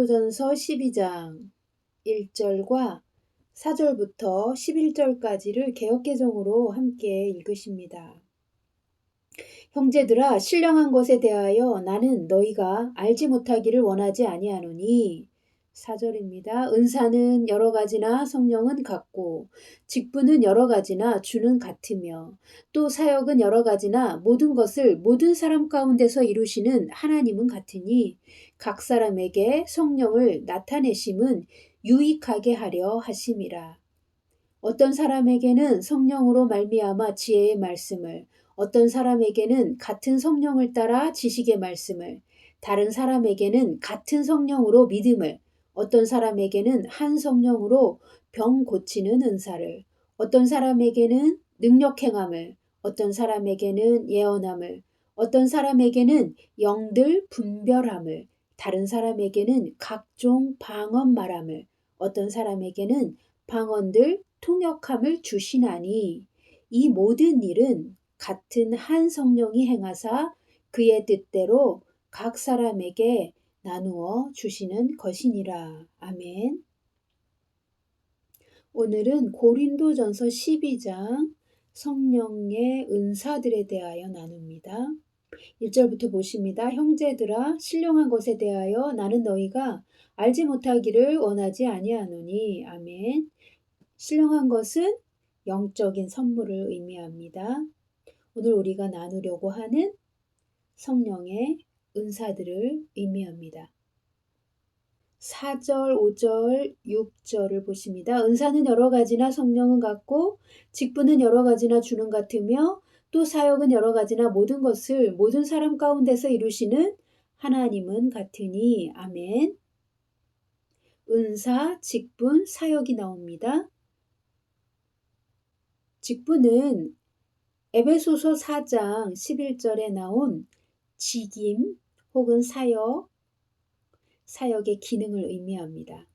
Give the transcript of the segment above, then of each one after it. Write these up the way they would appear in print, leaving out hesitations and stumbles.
고린도전서 12장 1절과 4절부터 11절까지를 개역개정으로 함께 읽으십니다. 형제들아, 신령한 것에 대하여 나는 너희가 알지 못하기를 원하지 아니하노니. 4절입니다. 은사는 여러 가지나 성령은 같고 직분은 여러 가지나 주는 같으며 또 사역은 여러 가지나 모든 것을 모든 사람 가운데서 이루시는 하나님은 같으니 각 사람에게 성령을 나타내심은 유익하게 하려 하심이라. 어떤 사람에게는 성령으로 말미암아 지혜의 말씀을, 어떤 사람에게는 같은 성령을 따라 지식의 말씀을, 다른 사람에게는 같은 성령으로 믿음을, 어떤 사람에게는 한 성령으로 병 고치는 은사를, 어떤 사람에게는 능력 행함을, 어떤 사람에게는 예언함을, 어떤 사람에게는 영들 분별함을, 다른 사람에게는 각종 방언 말함을, 어떤 사람에게는 방언들 통역함을 주시나니 이 모든 일은 같은 한 성령이 행하사 그의 뜻대로 각 사람에게 나누어 주시는 것이니라. 아멘. 오늘은 고린도전서 12장 성령의 은사들에 대하여 나눕니다. 1절부터 보십니다. 형제들아, 신령한 것에 대하여 나는 너희가 알지 못하기를 원하지 아니하노니. 아멘. 신령한 것은 영적인 선물을 의미합니다. 오늘 우리가 나누려고 하는 성령의 은사들을 의미합니다. 4절, 5절, 6절을 보십니다. 은사는 여러 가지나 성령은 같고 직분은 여러 가지나 주는 같으며 또 사역은 여러 가지나 모든 것을 모든 사람 가운데서 이루시는 하나님은 같으니. 아멘. 은사, 직분, 사역이 나옵니다. 직분은 에베소서 4장 11절에 나온 직임 혹은 사역의 기능을 의미합니다.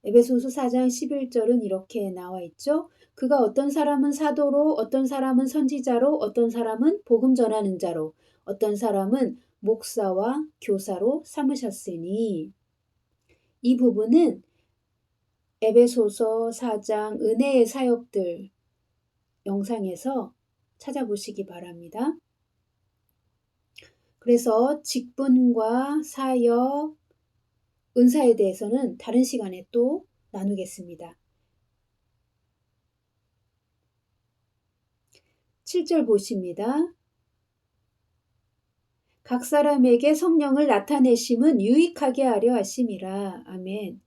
에베소서 4장 11절은 이렇게 나와 있죠. 그가 어떤 사람은 사도로, 어떤 사람은 선지자로, 어떤 사람은 복음 전하는 자로, 어떤 사람은 목사와 교사로 삼으셨으니. 이 부분은 에베소서 4장 은혜의 사역들 영상에서 찾아보시기 바랍니다. 그래서 직분과 사역, 은사에 대해서는 다른 시간에 또 나누겠습니다. 7절 보십니다. 각 사람에게 성령을 나타내심은 유익하게 하려 하심이라. 아멘.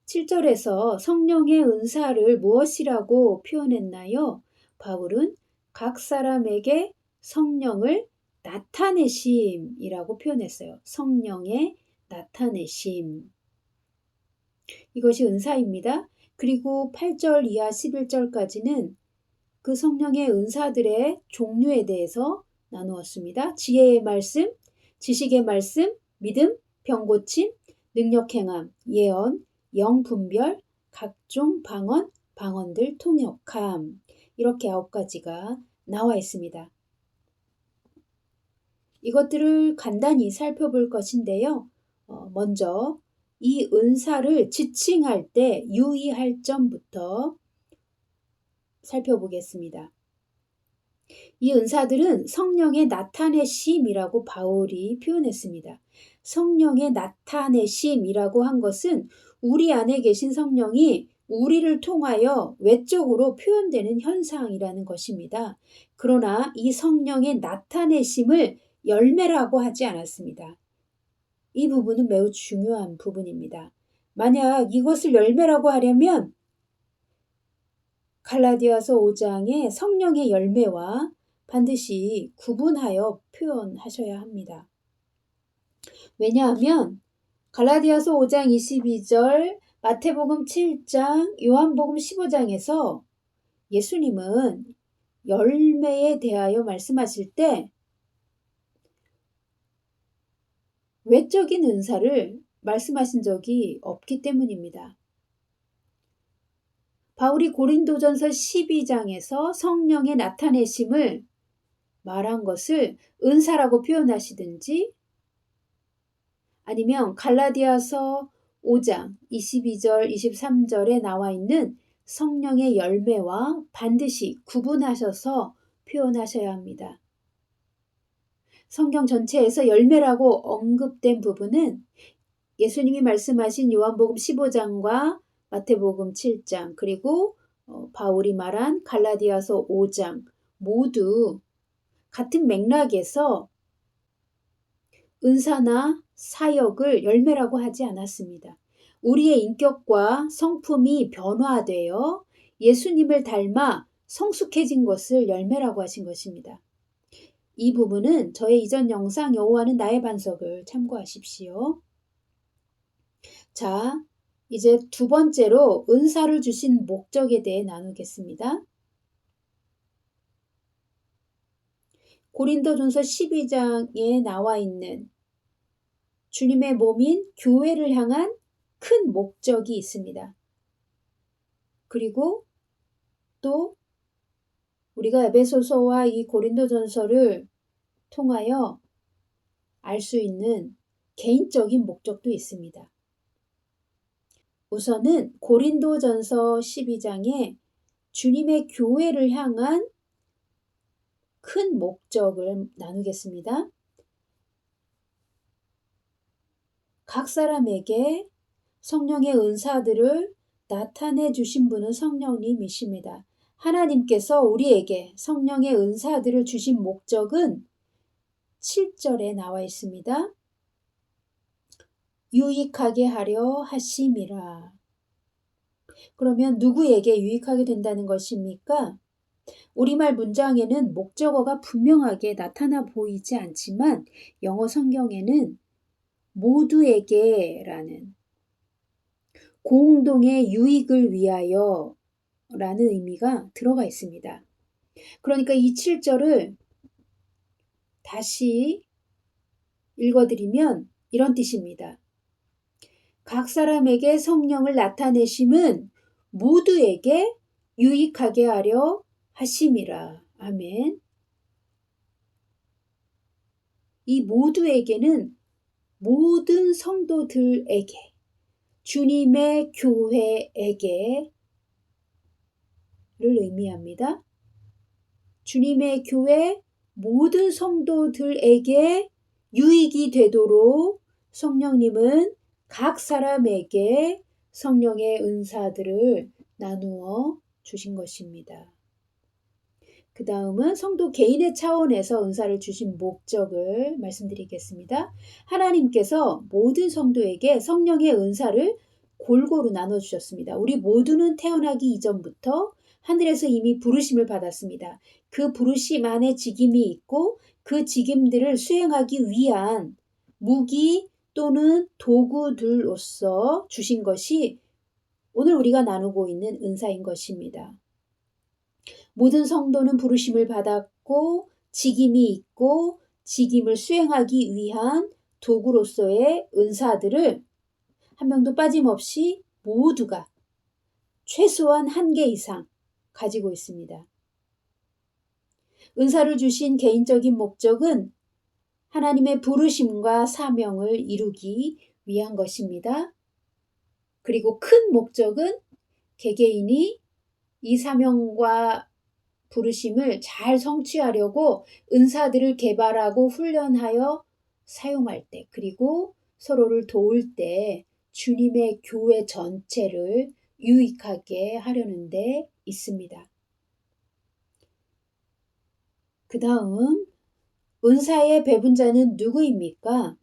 7절에서 성령의 은사를 무엇이라고 표현했나요? 바울은 각 사람에게 성령을 나타내심이라고 표현했어요. 성령의 나타내심. 이것이 은사입니다. 그리고 8절 이하 11절까지는 그 성령의 은사들의 종류에 대해서 나누었습니다. 지혜의 말씀, 지식의 말씀, 믿음, 병고침, 능력 행함, 예언, 영 분별, 각종 방언, 방언들 통역함. 이렇게 9가지가 나와 있습니다. 이것들을 간단히 살펴볼 것인데요. 먼저 이 은사를 지칭할 때 유의할 점부터 살펴보겠습니다. 이 은사들은 성령의 나타내심이라고 바울이 표현했습니다. 성령의 나타내심이라고 한 것은 우리 안에 계신 성령이 우리를 통하여 외적으로 표현되는 현상이라는 것입니다. 그러나 이 성령의 나타내심을 열매라고 하지 않았습니다. 이 부분은 매우 중요한 부분입니다. 만약 이것을 열매라고 하려면 갈라디아서 5장의 성령의 열매와 반드시 구분하여 표현하셔야 합니다. 왜냐하면 갈라디아서 5장 22절, 마태복음 7장, 요한복음 15장에서 예수님은 열매에 대하여 말씀하실 때 외적인 은사를 말씀하신 적이 없기 때문입니다. 바울이 고린도전서 12장에서 성령의 말한 것을 은사라고 표현하시든지 아니면 갈라디아서 5장 22절, 23절에 나와 있는 성령의 열매와 반드시 구분하셔서 표현하셔야 합니다. 성경 전체에서 열매라고 언급된 부분은 예수님이 말씀하신 요한복음 15장과 마태복음 7장 그리고 바울이 말한 갈라디아서 5장 모두 같은 맥락에서 은사나 사역을 열매라고 하지 않았습니다. 우리의 인격과 성품이 변화되어 예수님을 닮아 성숙해진 것을 열매라고 하신 것입니다. 이 부분은 저의 이전 영상 여호와는 나의 반석을 참고하십시오. 자, 이제 두 번째로 은사를 주신 목적에 대해 나누겠습니다. 고린도전서 12장에 나와 있는 주님의 몸인 교회를 향한 큰 목적이 있습니다. 그리고 또 우리가 에베소서와 이 고린도전서를 통하여 알 수 있는 개인적인 목적도 있습니다. 우선은 고린도전서 12장에 주님의 교회를 향한 큰 목적을 나누겠습니다. 각 사람에게 성령의 은사들을 나타내 주신 분은 성령님이십니다. 하나님께서 우리에게 성령의 은사들을 주신 목적은 7절에 나와 있습니다. 유익하게 하려 하심이라. 그러면 누구에게 유익하게 된다는 것입니까? 우리말 문장에는 목적어가 분명하게 나타나 보이지 않지만 영어 성경에는 모두에게라는 공동의 유익을 위하여 라는 의미가 들어가 있습니다. 그러니까 이 7절을 다시 읽어드리면 이런 뜻입니다. 각 사람에게 성령을 나타내심은 모두에게 유익하게 하려 하심이라. 아멘. 이 모두에게는 모든 성도들에게, 주님의 교회에게를 의미합니다. 주님의 교회 모든 성도들에게 유익이 되도록 성령님은 각 사람에게 성령의 은사들을 나누어 주신 것입니다. 그 다음은 성도 개인의 차원에서 은사를 주신 목적을 말씀드리겠습니다. 하나님께서 모든 성도에게 성령의 은사를 골고루 나눠주셨습니다. 우리 모두는 태어나기 이전부터 하늘에서 이미 부르심을 받았습니다. 그 부르심 안에 직임이 있고 그 직임들을 수행하기 위한 무기 또는 도구들로서 주신 것이 오늘 우리가 나누고 있는 은사인 것입니다. 모든 성도는 부르심을 받았고 직임이 있고 직임을 수행하기 위한 도구로서의 은사들을 한 명도 빠짐없이 모두가 최소한 한 개 이상 가지고 있습니다. 은사를 주신 개인적인 목적은 하나님의 부르심과 사명을 이루기 위한 것입니다. 그리고 큰 목적은 개개인이 이 사명과 부르심을 잘 성취하려고 은사들을 개발하고 훈련하여 사용할 때, 그리고 서로를 도울 때 주님의 교회 전체를 유익하게 하려는 데 있습니다. 그 다음 은사의 배분자는 누구입니까?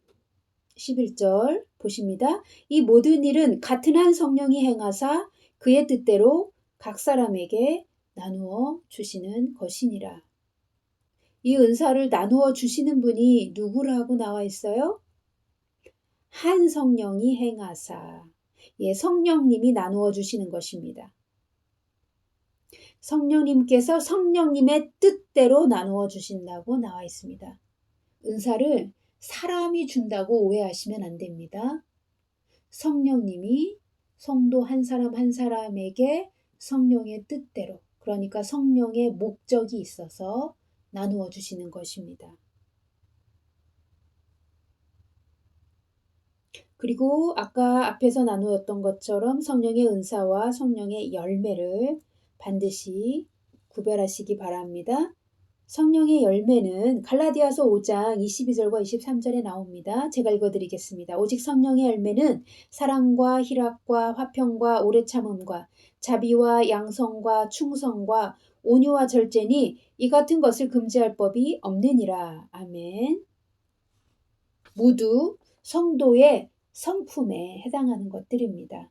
11절 보십니다. 이 모든 일은 같은 한 성령이 행하사 그의 뜻대로 각 사람에게 나누어 주시는 것이니라. 이 은사를 나누어 주시는 분이 누구라고 나와 있어요? 한 성령이 행하사. 예, 성령님이 나누어 주시는 것입니다. 성령님께서 성령님의 뜻대로 나누어 주신다고 나와 있습니다. 은사를 사람이 준다고 오해하시면 안 됩니다. 성령님이 성도 한 사람 한 사람에게 성령의 뜻대로, 그러니까 성령의 목적이 있어서 나누어 주시는 것입니다. 그리고 아까 앞에서 나누었던 것처럼 성령의 은사와 성령의 열매를 반드시 구별하시기 바랍니다. 성령의 열매는 갈라디아서 5장 22절과 23절에 나옵니다. 제가 읽어드리겠습니다. 오직 성령의 열매는 사랑과 희락과 화평과 오래 참음과 자비와 양성과 충성과 온유와 절제니 이 같은 것을 금지할 법이 없느니라. 아멘. 모두 성도의 성품에 해당하는 것들입니다.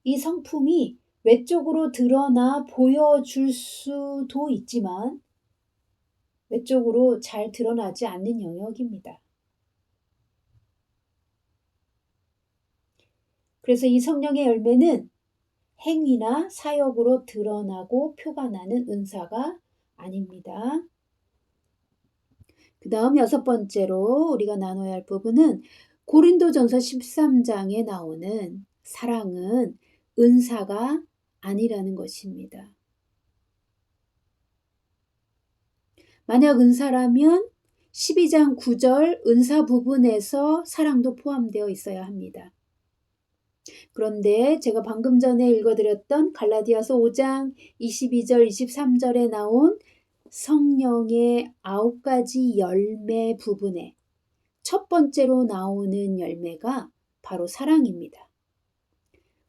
이 성품이 외적으로 드러나 보여줄 수도 있지만 외적으로 잘 드러나지 않는 영역입니다. 그래서 이 성령의 열매는 행위나 사역으로 드러나고 표가 나는 은사가 아닙니다. 그 다음 6번째로 우리가 나눠야 할 부분은 고린도전서 13장에 나오는 사랑은 은사가 아니라는 것입니다. 만약 은사라면 12장 9절 은사 부분에서 사랑도 포함되어 있어야 합니다. 그런데 제가 방금 전에 읽어드렸던 갈라디아서 5장 22절 23절에 나온 성령의 9가지 열매 부분에 첫 번째로 나오는 열매가 바로 사랑입니다.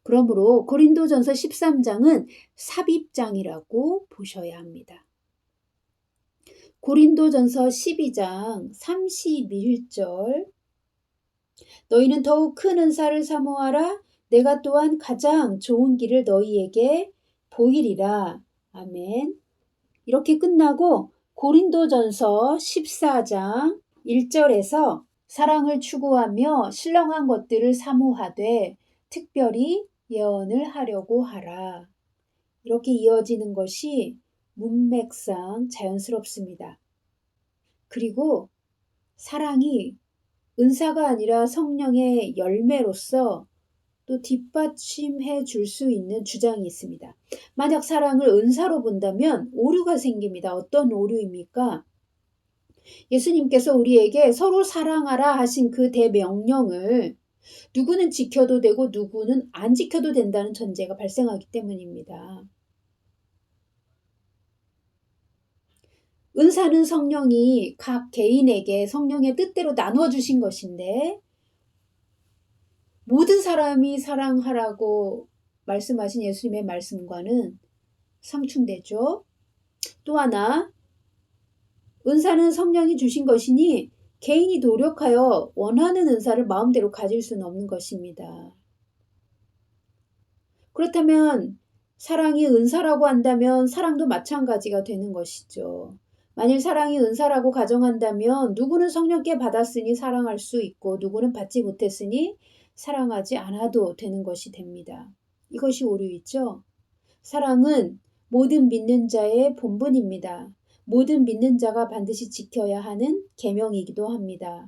그러므로 고린도전서 13장은 삽입장이라고 보셔야 합니다. 고린도전서 12장 31절 너희는 더욱 큰 은사를 사모하라 내가 또한 가장 좋은 길을 너희에게 보이리라. 아멘. 이렇게 끝나고 고린도전서 14장 1절에서 사랑을 추구하며 신령한 것들을 사모하되 특별히 예언을 하려고 하라. 이렇게 이어지는 것이 문맥상 자연스럽습니다. 그리고 사랑이 은사가 아니라 성령의 열매로서 또 뒷받침해 줄 수 있는 주장이 있습니다. 만약 사랑을 은사로 본다면 오류가 생깁니다. 어떤 오류입니까? 예수님께서 우리에게 서로 사랑하라 하신 그 대명령을 누구는 지켜도 되고 누구는 안 지켜도 된다는 전제가 발생하기 때문입니다. 은사는 성령이 각 개인에게 성령의 뜻대로 나눠주신 것인데 모든 사람이 사랑하라고 말씀하신 예수님의 말씀과는 상충되죠. 또 하나, 은사는 성령이 주신 것이니 개인이 노력하여 원하는 은사를 마음대로 가질 수는 없는 것입니다. 그렇다면 사랑이 은사라고 한다면 사랑도 마찬가지가 되는 것이죠. 만일 사랑이 은사라고 가정한다면 누구는 성령께 받았으니 사랑할 수 있고 누구는 받지 못했으니 사랑하지 않아도 되는 것이 됩니다. 이것이 오류이죠. 사랑은 모든 믿는 자의 본분입니다. 모든 믿는 자가 반드시 지켜야 하는 계명이기도 합니다.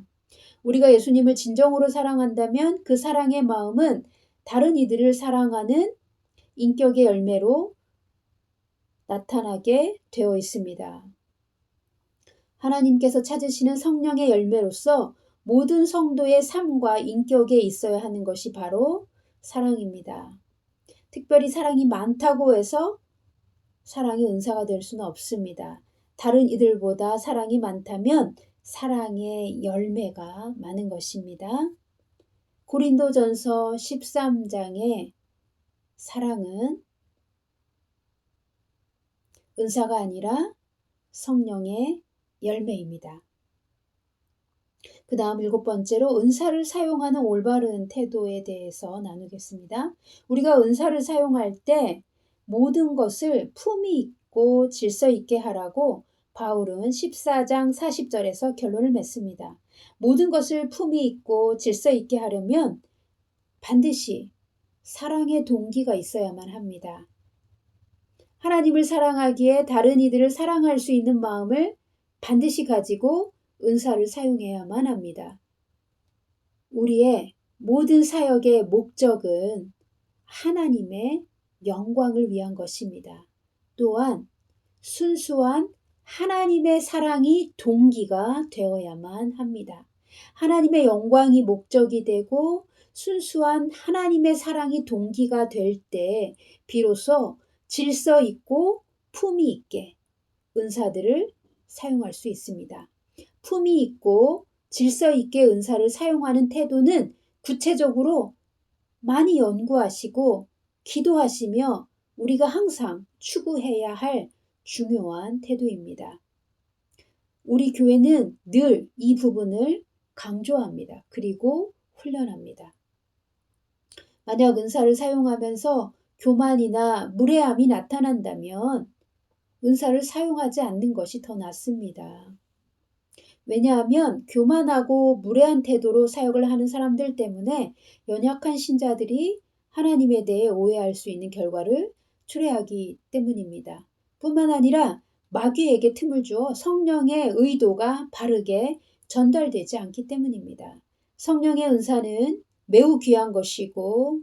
우리가 예수님을 진정으로 사랑한다면 그 사랑의 마음은 다른 이들을 사랑하는 인격의 열매로 나타나게 되어 있습니다. 하나님께서 찾으시는 성령의 열매로서 모든 성도의 삶과 인격에 있어야 하는 것이 바로 사랑입니다. 특별히 사랑이 많다고 해서 사랑이 은사가 될 수는 없습니다. 다른 이들보다 사랑이 많다면 사랑의 열매가 많은 것입니다. 고린도전서 13장의 사랑은 은사가 아니라 성령의 열매입니다. 그 다음 7번째로 은사를 사용하는 올바른 태도에 대해서 나누겠습니다. 우리가 은사를 사용할 때 모든 것을 품위 있고 질서 있게 하라고 바울은 14장 40절에서 결론을 맺습니다. 모든 것을 품위 있고 질서 있게 하려면 반드시 사랑의 동기가 있어야만 합니다. 하나님을 사랑하기에 다른 이들을 사랑할 수 있는 마음을 반드시 가지고 은사를 사용해야만 합니다. 우리의 모든 사역의 목적은 하나님의 영광을 위한 것입니다. 또한 순수한 하나님의 사랑이 동기가 되어야만 합니다. 하나님의 영광이 목적이 되고 순수한 하나님의 사랑이 동기가 될 때 비로소 질서 있고 품위 있게 은사들을 사용할 수 있습니다. 품위 있고 질서 있게 은사를 사용하는 태도는 구체적으로 많이 연구하시고 기도하시며 우리가 항상 추구해야 할 중요한 태도입니다. 우리 교회는 늘 이 부분을 강조합니다. 그리고 훈련합니다. 만약 은사를 사용하면서 교만이나 무례함이 나타난다면 은사를 사용하지 않는 것이 더 낫습니다. 왜냐하면 교만하고 무례한 태도로 사역을 하는 사람들 때문에 연약한 신자들이 하나님에 대해 오해할 수 있는 결과를 초래하기 때문입니다. 뿐만 아니라 마귀에게 틈을 주어 성령의 의도가 바르게 전달되지 않기 때문입니다. 성령의 은사는 매우 귀한 것이고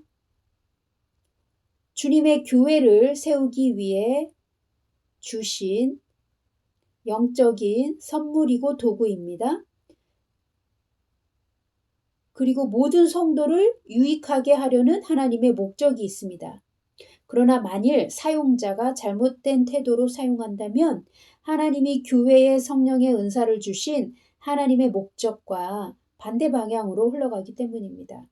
주님의 교회를 세우기 위해 주신 영적인 선물이고 도구입니다. 그리고 모든 성도를 유익하게 하려는 하나님의 목적이 있습니다. 그러나 만일 사용자가 잘못된 태도로 사용한다면 하나님이 교회에 성령의 은사를 주신 하나님의 목적과 반대 방향으로 흘러가기 때문입니다.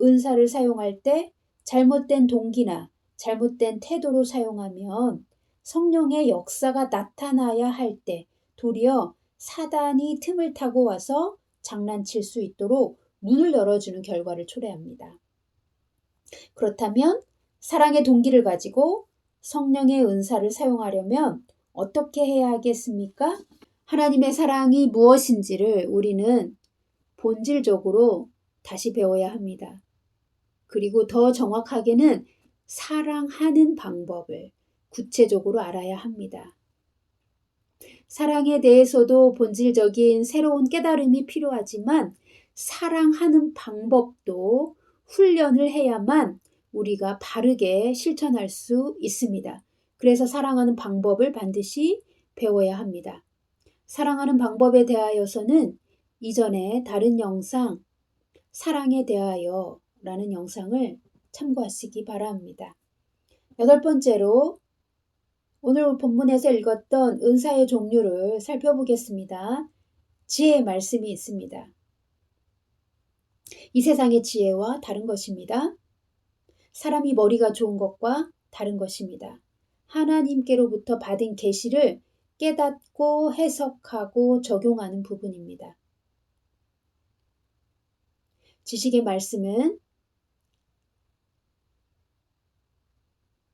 은사를 사용할 때 잘못된 동기나 잘못된 태도로 사용하면 성령의 역사가 나타나야 할 때 도리어 사단이 틈을 타고 와서 장난칠 수 있도록 문을 열어주는 결과를 초래합니다. 그렇다면 사랑의 동기를 가지고 성령의 은사를 사용하려면 어떻게 해야 하겠습니까? 하나님의 사랑이 무엇인지를 우리는 본질적으로 다시 배워야 합니다. 그리고 더 정확하게는 사랑하는 방법을 구체적으로 알아야 합니다. 사랑에 대해서도 본질적인 새로운 깨달음이 필요하지만 사랑하는 방법도 훈련을 해야만 우리가 바르게 실천할 수 있습니다. 그래서 사랑하는 방법을 반드시 배워야 합니다. 사랑하는 방법에 대하여서는 이전에 다른 영상 사랑에 대하여 라는 영상을 참고하시기 바랍니다. 8번째로 오늘 본문에서 읽었던 은사의 종류를 살펴보겠습니다. 지혜의 말씀이 있습니다. 이 세상의 지혜와 다른 것입니다. 사람이 머리가 좋은 것과 다른 것입니다. 하나님께로부터 받은 계시를 깨닫고 해석하고 적용하는 부분입니다. 지식의 말씀은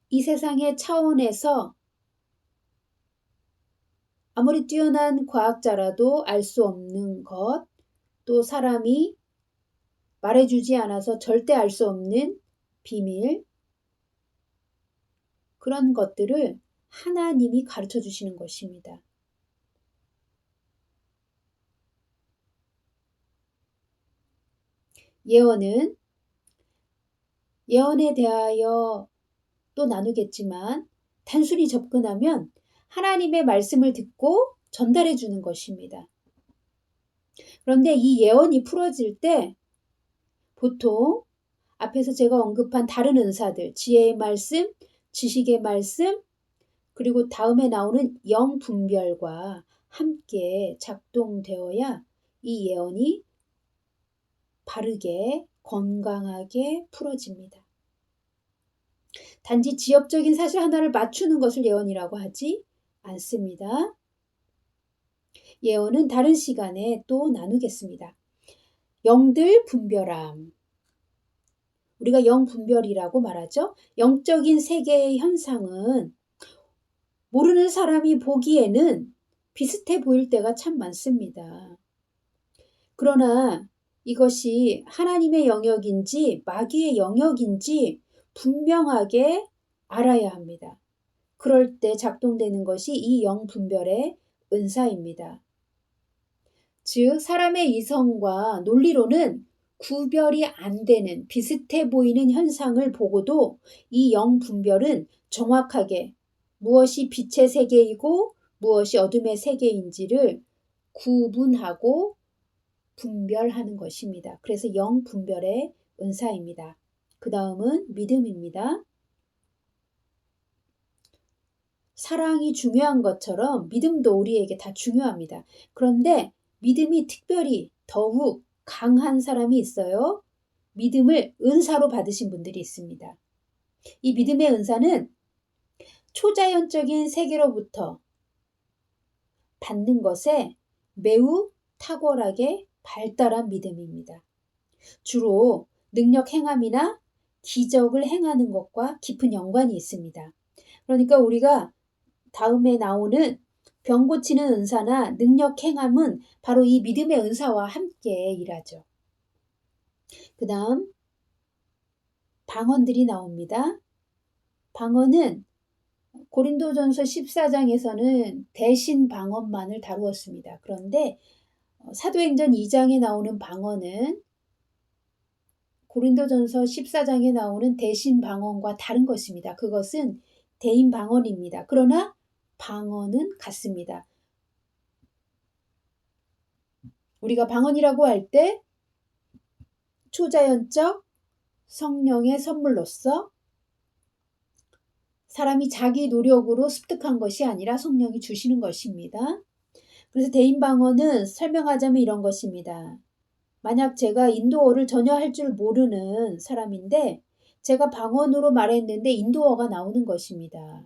이 세상의 차원에서 아무리 뛰어난 과학자라도 알 수 없는 것, 또 사람이 말해주지 않아서 절대 알 수 없는 비밀, 그런 것들을 하나님이 가르쳐 주시는 것입니다. 예언에 대하여 또 나누겠지만 단순히 접근하면 하나님의 말씀을 듣고 전달해 주는 것입니다. 그런데 이 예언이 풀어질 때 보통 앞에서 제가 언급한 다른 은사들, 지혜의 말씀, 지식의 말씀, 그리고 다음에 나오는 영분별과 함께 작동되어야 이 예언이 바르게 건강하게 풀어집니다. 단지 지엽적인 사실 하나를 맞추는 것을 예언이라고 하지 않습니다. 예언은 다른 시간에 또 나누겠습니다. 영들 분별함. 우리가 영분별이라고 말하죠. 영적인 세계의 현상은 모르는 사람이 보기에는 비슷해 보일 때가 참 많습니다. 그러나 이것이 하나님의 영역인지 마귀의 영역인지 분명하게 알아야 합니다. 그럴 때 작동되는 것이 이 영분별의 은사입니다. 즉 사람의 이성과 논리로는 구별이 안 되는 비슷해 보이는 현상을 보고도 이 영분별은 정확하게 무엇이 빛의 세계이고 무엇이 어둠의 세계인지를 구분하고 분별하는 것입니다. 그래서 영분별의 은사입니다. 그 다음은 믿음입니다. 사랑이 중요한 것처럼 믿음도 우리에게 다 중요합니다. 그런데 믿음이 특별히 더욱 강한 사람이 있어요. 믿음을 은사로 받으신 분들이 있습니다. 이 믿음의 은사는 초자연적인 세계로부터 받는 것에 매우 탁월하게 발달한 믿음입니다. 주로 능력 행함이나 기적을 행하는 것과 깊은 연관이 있습니다. 그러니까 우리가 다음에 나오는 병 고치는 은사나 능력 행함은 바로 이 믿음의 은사와 함께 일하죠. 그 다음 방언들이 나옵니다. 방언은 고린도전서 14장에서는 대신 방언만을 다루었습니다. 그런데 사도행전 2장에 나오는 방언은 고린도전서 14장에 나오는 대신 방언과 다른 것입니다. 그것은 대인 방언입니다. 그러나 방언은 같습니다. 우리가 방언이라고 할 때 초자연적 성령의 선물로서 사람이 자기 노력으로 습득한 것이 아니라 성령이 주시는 것입니다. 그래서 대인 방언은 설명하자면 이런 것입니다. 만약 제가 인도어를 전혀 할 줄 모르는 사람인데 제가 방언으로 말했는데 인도어가 나오는 것입니다.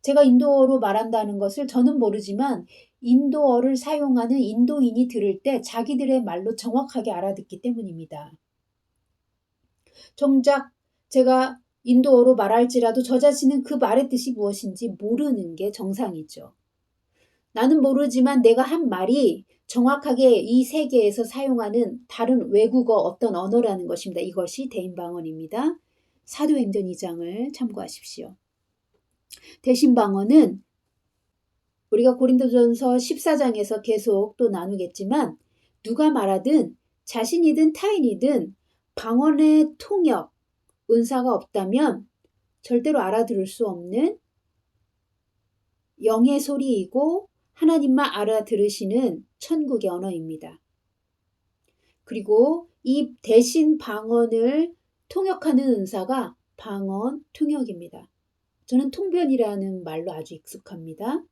제가 인도어로 말한다는 것을 저는 모르지만 인도어를 사용하는 인도인이 들을 때 자기들의 말로 정확하게 알아듣기 때문입니다. 정작 제가 인도어로 말할지라도 저 자신은 그 말의 뜻이 무엇인지 모르는 게 정상이죠. 나는 모르지만 내가 한 말이 정확하게 이 세계에서 사용하는 다른 외국어 어떤 언어라는 것입니다. 이것이 대인방언입니다. 사도행전 2장을 참고하십시오. 대신방언은 우리가 고린도전서 14장에서 계속 또 나누겠지만 누가 말하든 자신이든 타인이든 방언의 통역, 은사가 없다면 절대로 알아들을 수 없는 영의 소리이고 하나님만 알아들으시는 천국의 언어입니다. 그리고 이 대신 방언을 통역하는 은사가 방언 통역입니다. 저는 통변이라는 말로 아주 익숙합니다.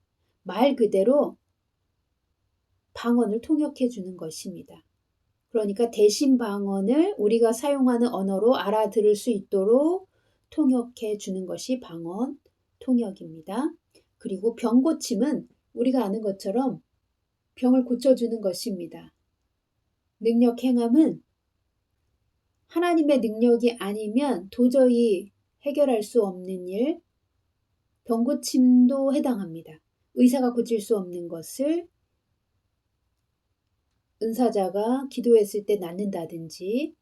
말 그대로 방언을 통역해 주는 것입니다. 그러니까 대신 방언을 우리가 사용하는 언어로 알아들을 수 있도록 통역해 주는 것이 방언 통역입니다. 그리고 병 고침은 우리가 아는 것처럼 병을 고쳐주는 것입니다. 능력 행함은 하나님의 능력이 아니면 도저히 해결할 수 없는 일, 병 고침도 해당합니다. 의사가 고칠 수 없는 것을 은사자가 기도했을 때 낫는다든지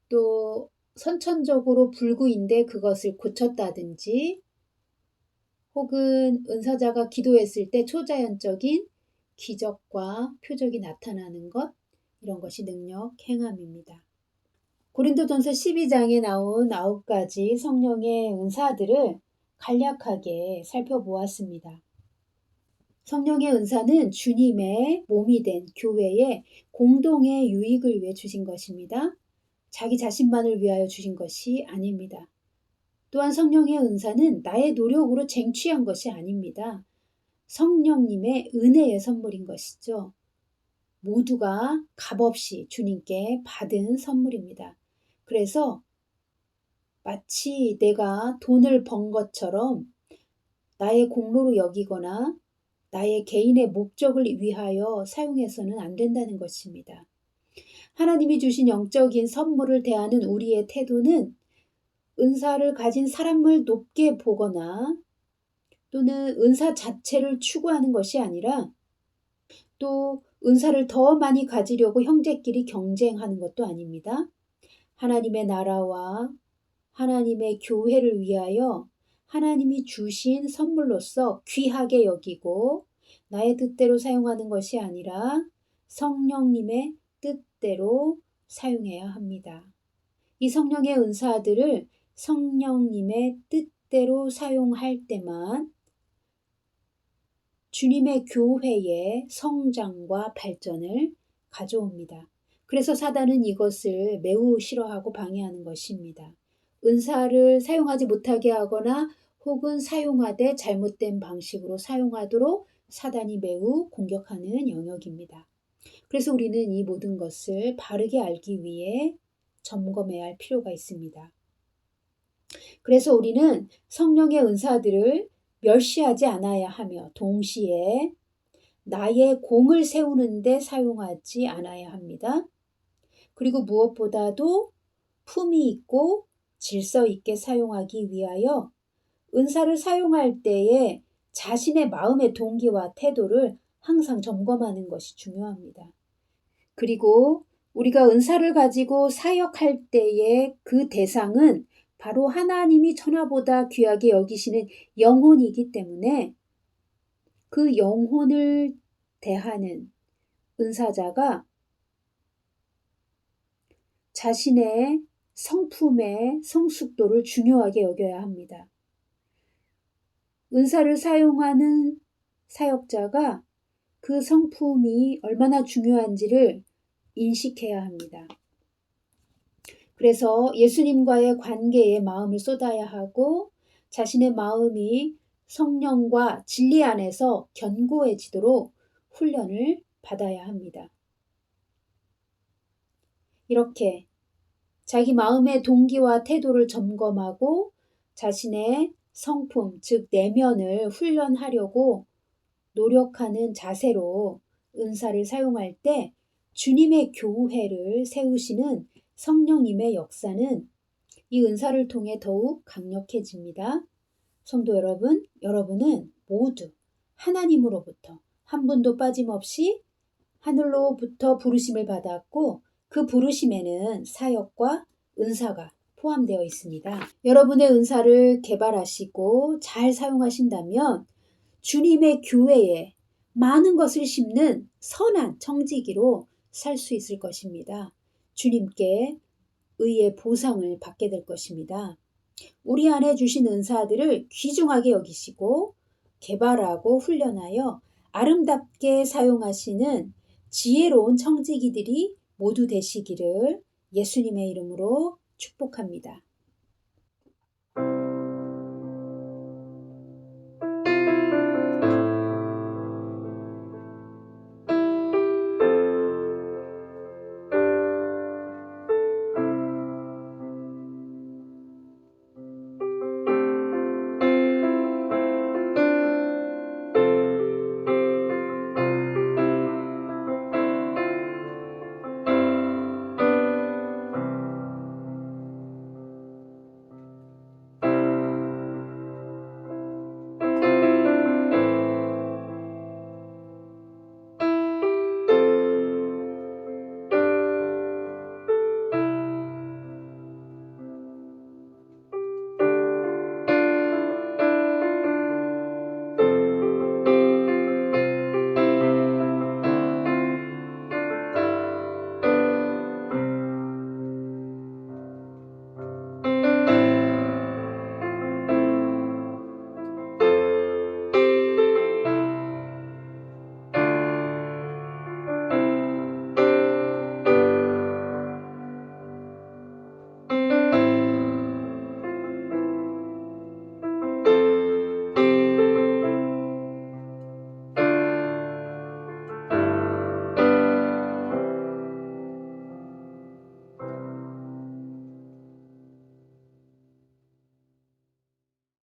또 선천적으로 불구인데 그것을 고쳤다든지 혹은 은사자가 기도했을 때 초자연적인 기적과 표적이 나타나는 것, 이런 것이 능력 행함입니다. 고린도전서 12장에 나온 9가지 성령의 은사들을 간략하게 살펴보았습니다. 성령의 은사는 주님의 몸이 된 교회의 공동의 유익을 위해 주신 것입니다. 자기 자신만을 위하여 주신 것이 아닙니다. 또한 성령의 은사는 나의 노력으로 쟁취한 것이 아닙니다. 성령님의 은혜의 선물인 것이죠. 모두가 값없이 주님께 받은 선물입니다. 그래서 마치 내가 돈을 번 것처럼 나의 공로로 여기거나 나의 개인의 목적을 위하여 사용해서는 안 된다는 것입니다. 하나님이 주신 영적인 선물을 대하는 우리의 태도는 은사를 가진 사람을 높게 보거나 또는 은사 자체를 추구하는 것이 아니라 또 은사를 더 많이 가지려고 형제끼리 경쟁하는 것도 아닙니다. 하나님의 나라와 하나님의 교회를 위하여 하나님이 주신 선물로서 귀하게 여기고 나의 뜻대로 사용하는 것이 아니라 성령님의 뜻대로 사용해야 합니다. 이 성령의 은사들을 성령님의 뜻대로 사용할 때만 주님의 교회의 성장과 발전을 가져옵니다. 그래서 사단은 이것을 매우 싫어하고 방해하는 것입니다. 은사를 사용하지 못하게 하거나 혹은 사용하되 잘못된 방식으로 사용하도록 사단이 매우 공격하는 영역입니다. 그래서 우리는 이 모든 것을 바르게 알기 위해 점검해야 할 필요가 있습니다. 그래서 우리는 성령의 은사들을 멸시하지 않아야 하며 동시에 나의 공을 세우는 데 사용하지 않아야 합니다. 그리고 무엇보다도 품위 있고 질서 있게 사용하기 위하여 은사를 사용할 때에 자신의 마음의 동기와 태도를 항상 점검하는 것이 중요합니다. 그리고 우리가 은사를 가지고 사역할 때의 그 대상은 바로 하나님이 천하보다 귀하게 여기시는 영혼이기 때문에 그 영혼을 대하는 은사자가 자신의 성품의 성숙도를 중요하게 여겨야 합니다. 은사를 사용하는 사역자가 그 성품이 얼마나 중요한지를 인식해야 합니다. 그래서 예수님과의 관계에 마음을 쏟아야 하고 자신의 마음이 성령과 진리 안에서 견고해지도록 훈련을 받아야 합니다. 이렇게 자기 마음의 동기와 태도를 점검하고 자신의 성품, 즉 내면을 훈련하려고 노력하는 자세로 은사를 사용할 때 주님의 교회를 세우시는 성령님의 역사는 이 은사를 통해 더욱 강력해집니다. 성도 여러분, 여러분은 모두 하나님으로부터 한 분도 빠짐없이 하늘로부터 부르심을 받았고 그 부르심에는 사역과 은사가 포함되어 있습니다. 여러분의 은사를 개발하시고 잘 사용하신다면 주님의 교회에 많은 것을 심는 선한 청지기로 살 수 있을 것입니다. 주님께 의의 보상을 받게 될 것입니다. 우리 안에 주신 은사들을 귀중하게 여기시고 개발하고 훈련하여 아름답게 사용하시는 지혜로운 청지기들이 모두 되시기를 예수님의 이름으로 축복합니다.